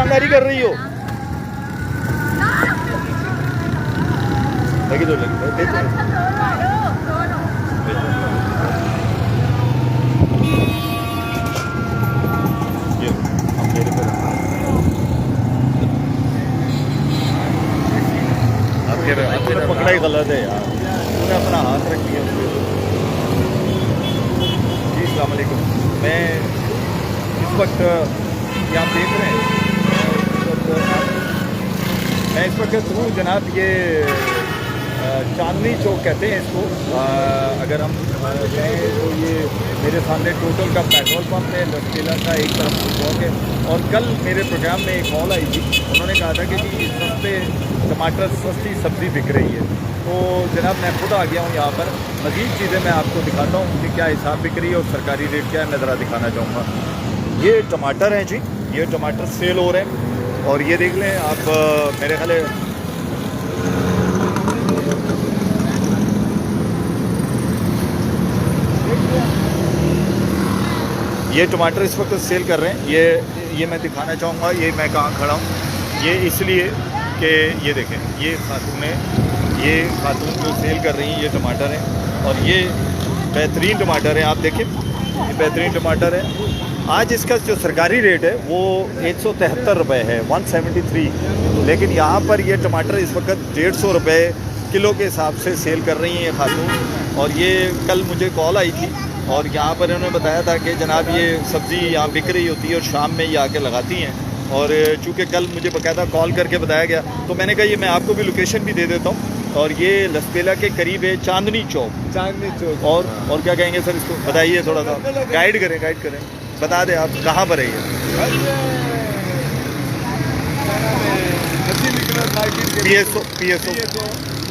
दुकानदारी कर रही हो? लगी तो आपने पकड़ा ही गलत है यार, तूने अपना हाथ रख दिया। जी अस्सलाम वालेकुम। मैं इस वक्त यहाँ देख रहे हैं, मैं इस वक्त हूँ जनाब, ये चांदनी चौक कहते हैं इसको। अगर हम जाएँ तो ये मेरे सामने टोटल का पेट्रोल पंप है, लसकेला का एक तरफ चौक है। और कल मेरे प्रोग्राम में एक कॉल आई थी, उन्होंने कहा था कि जी सस्ते टमाटर, सस्ती सब्ज़ी बिक रही है। तो जनाब मैं खुद आ गया हूँ यहाँ पर। मज़ीद चीज़ें मैं आपको दिखाता हूँ कि क्या हिसाब बिक रही है और सरकारी रेट क्या है, मैं ज़रा दिखाना चाहूँगा। ये टमाटर हैं जी, ये टमाटर सेल हो रहे हैं और ये देख लें आप, मेरे ख्याल ये टमाटर इस वक्त सेल कर रहे हैं। ये मैं दिखाना चाहूँगा, ये मैं कहाँ खड़ा हूँ, ये इसलिए कि ये देखें, ये खातून है, ये खातून जो सेल कर रही हैं ये टमाटर हैं और ये बेहतरीन टमाटर है। आप देखें ये बेहतरीन टमाटर है। आज इसका जो सरकारी रेट है वो 173 रुपये है, 173, लेकिन यहाँ पर ये टमाटर इस वक्त 150 रुपये किलो के हिसाब से सेल कर रही हैं ये खातून। और ये कल मुझे कॉल आई थी और यहाँ पर इन्होंने बताया था कि जनाब ये सब्ज़ी यहाँ बिक रही होती है और शाम में ये आके लगाती हैं। और चूँकि कल मुझे बाकायदा कॉल करके बताया गया तो मैंने कहा ये मैं आपको भी लोकेशन भी दे देता हूँ। और ये लसपेला के करीब है, चांदनी चौक। चांदनी चौक। और क्या कहेंगे सर इसको, बताइए थोड़ा सा, गाइड करें, बता दें आप कहाँ पर है ये? PSO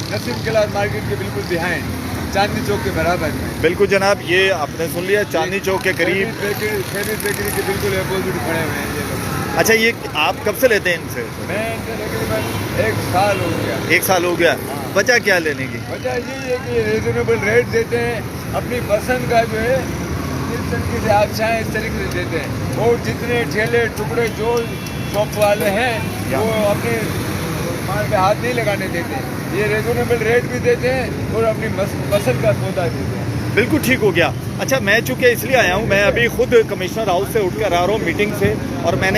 नसीम क्लास मार्केट के बिल्कुल बिहाइंड, चांदनी चौक के बराबर में। बिल्कुल जनाब, ये आपने सुन लिया, चांदनी चौक के करीब बेकरी के बिल्कुल अपोजिट खड़े हुए हैं ये लोग। अच्छा, ये आप कब से लेते हैं इनसे? मैं तकरीबन 1 साल हो गया। 1 साल हो गया। हाँ। वजह क्या लेने की? वजह यही है कि रिजनेबल रेट देते हैं, अपनी पसंद का जो है जिस तरीके से आप चाहें इस तरीके से देते हैं। और जितने ठेले टुकड़े जो शॉप वाले हैं वो अपने माल पे हाथ नहीं लगाने देते, ये रिजनेबल रेट भी देते हैं और अपनी पसंद का सौदा देते हैं। बिल्कुल ठीक हो गया। अच्छा, मैं चूँकि इसलिए आया हूँ, मैं अभी खुद कमिश्नर हाउस से उठ कर आ रहा हूँ मीटिंग से, और मैंने